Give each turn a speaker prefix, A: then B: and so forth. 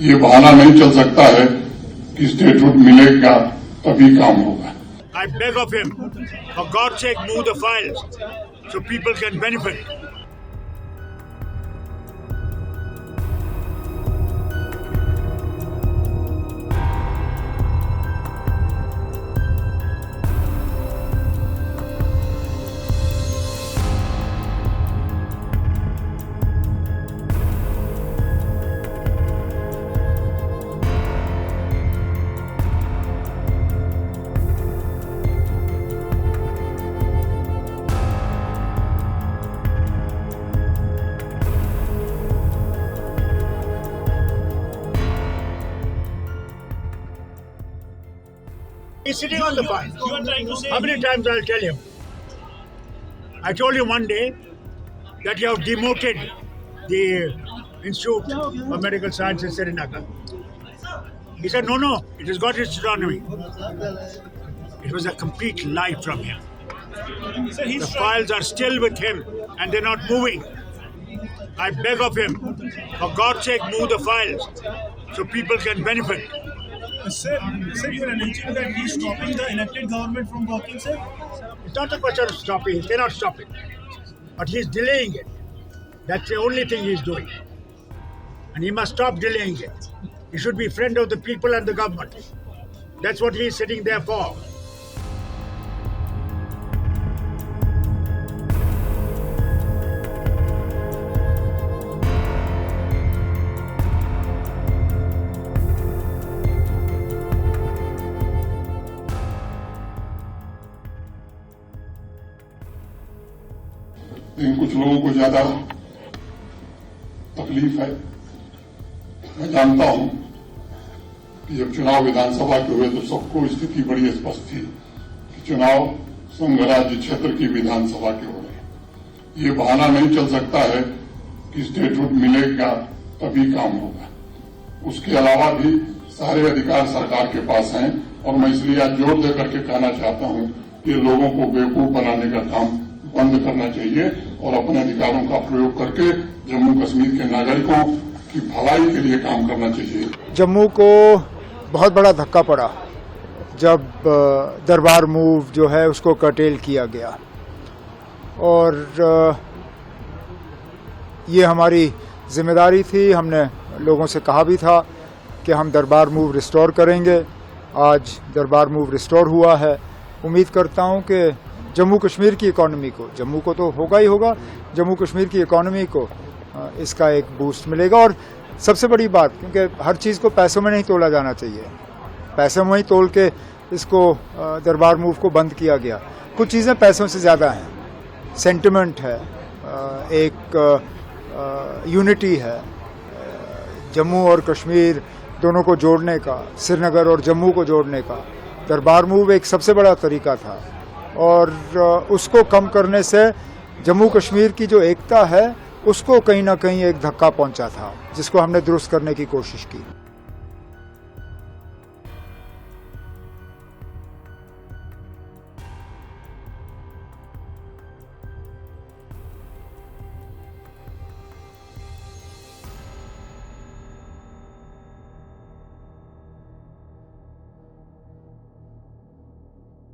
A: ये बहाना नहीं चल सकता है कि स्टेटहुड मिलेगा तभी काम होगा।
B: I beg of him, for God's sake, move the files so people can benefit. He's sitting on the file.
C: You are trying to say
B: How many times I'll tell him? I told him one day that you have demoted the Institute of Medical Sciences, Srinagar. He said, no, it has got its autonomy. It was a complete lie from him.
C: Sir,
B: The files are still with him and they're not moving. I beg of him, for God's sake, move the files so people can benefit.
C: Sir, you are alleging that he is stopping the elected government from working, sir?
B: It's not a question of stopping. He cannot stop it. But he's delaying it. That's the only thing he's doing. And he must stop delaying it. He should be friend of the people and the government. That's what he's sitting there for.
A: लेकिन कुछ लोगों को ज्यादा तकलीफ है। मैं जानता हूं कि जब चुनाव विधानसभा के हुए तो सबको स्थिति बड़ी स्पष्ट थी कि चुनाव संघ राज्य क्षेत्र की विधानसभा के हो रहे। ये बहाना नहीं चल सकता है कि स्टेटहुड मिलेगा तभी काम होगा। उसके अलावा भी सारे अधिकार सरकार के पास हैं और मैं इसलिए आज जोर देकर के कहना चाहता हूं कि लोगों को बेवकूफ बनाने का काम बंद करना चाहिए और अपने अधिकारों का प्रयोग करके जम्मू कश्मीर के नागरिकों की भलाई के लिए काम करना चाहिए।
D: जम्मू को बहुत बड़ा धक्का पड़ा जब दरबार मूव जो है उसको कर्टेल किया गया और ये हमारी जिम्मेदारी थी। हमने लोगों से कहा भी था कि हम दरबार मूव रिस्टोर करेंगे। आज दरबार मूव रिस्टोर हुआ है। उम्मीद करता हूं कि जम्मू कश्मीर की इकॉनमी को, जम्मू को तो होगा ही होगा, जम्मू कश्मीर की इकॉनमी को इसका एक बूस्ट मिलेगा। और सबसे बड़ी बात, क्योंकि हर चीज़ को पैसों में नहीं तोला जाना चाहिए, पैसों में ही तोल के इसको दरबार मूव को बंद किया गया। कुछ चीज़ें पैसों से ज़्यादा हैं, सेंटिमेंट है, एक यूनिटी है, जम्मू और कश्मीर दोनों को जोड़ने का, श्रीनगर और जम्मू को जोड़ने का दरबार मूव एक सबसे बड़ा तरीका था और उसको कम करने से जम्मू कश्मीर की जो एकता है उसको कहीं ना कहीं एक धक्का पहुंचा था, जिसको हमने दुरुस्त करने की कोशिश की।